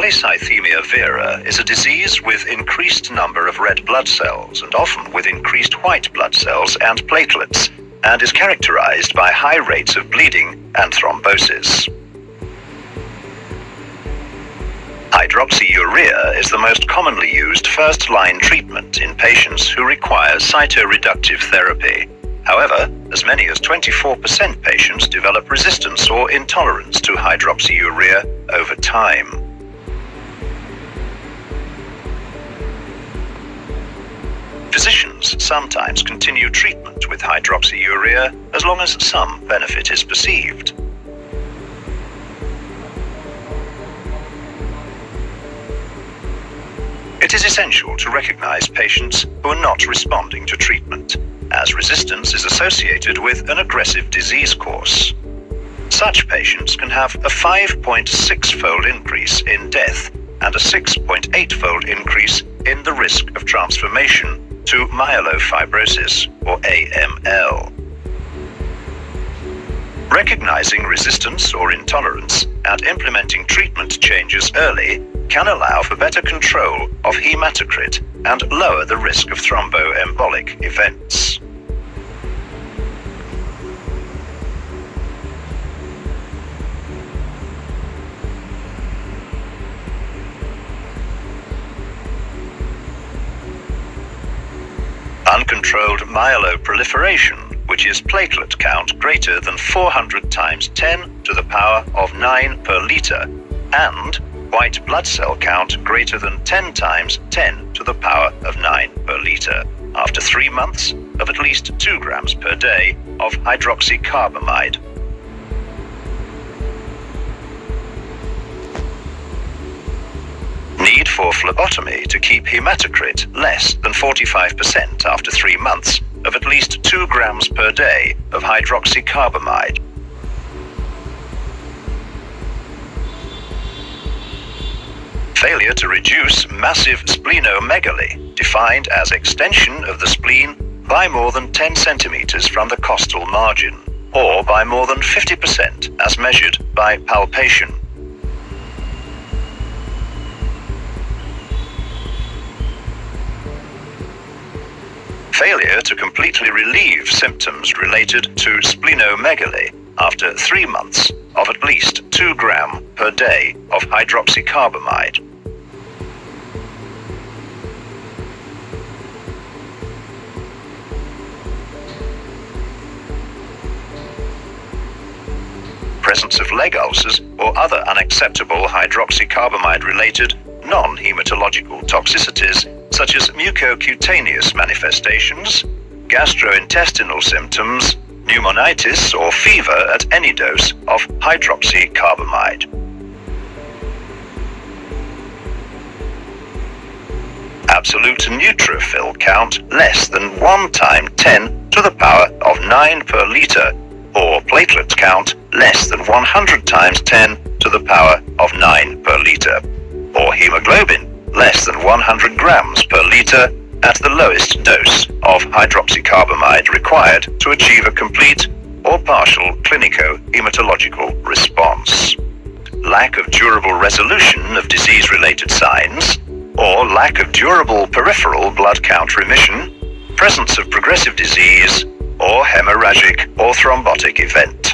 Polycythemia vera is a disease with increased number of red blood cells and often with increased white blood cells and platelets, and is characterized by high rates of bleeding and thrombosis. Hydroxyurea is the most commonly used first-line treatment in patients who require cytoreductive therapy. However, as many as 24% patients develop resistance or intolerance to hydroxyurea over time. Physicians sometimes continue treatment with hydroxyurea as long as some benefit is perceived. It is essential to recognize patients who are not responding to treatment, as resistance is associated with an aggressive disease course. Such patients can have a 5.6-fold increase in death and a 6.8-fold increase in the risk of transformation to myelofibrosis, or AML. Recognizing resistance or intolerance and implementing treatment changes early can allow for better control of hematocrit and lower the risk of thromboembolic events. Uncontrolled myeloproliferation, which is platelet count greater than 400 times 10 to the power of 9 per liter, and white blood cell count greater than 10 times 10 to the power of 9 per liter, after 3 months of at least 2 grams per day of hydroxycarbamide. Need for phlebotomy to keep hematocrit less than 45% after 3 months of at least 2 grams per day of hydroxycarbamide. Failure to reduce massive splenomegaly, defined as extension of the spleen by more than 10 centimeters from the costal margin, or by more than 50% as measured by palpation. Failure to completely relieve symptoms related to splenomegaly after 3 months of at least 2 grams per day of hydroxycarbamide. Presence of leg ulcers or other unacceptable hydroxycarbamide-related non-hematological toxicities such as mucocutaneous manifestations, gastrointestinal symptoms, pneumonitis or fever at any dose of hydroxycarbamide. Absolute neutrophil count less than 1 times 10 to the power of 9 per liter, or platelet count less than 100 times 10 to the power of 9 per liter, or hemoglobin less than 100 grams per liter at the lowest dose of hydroxycarbamide required to achieve a complete or partial clinico-hematological response. Lack of durable resolution of disease-related signs, or lack of durable peripheral blood count remission, presence of progressive disease, or hemorrhagic or thrombotic event.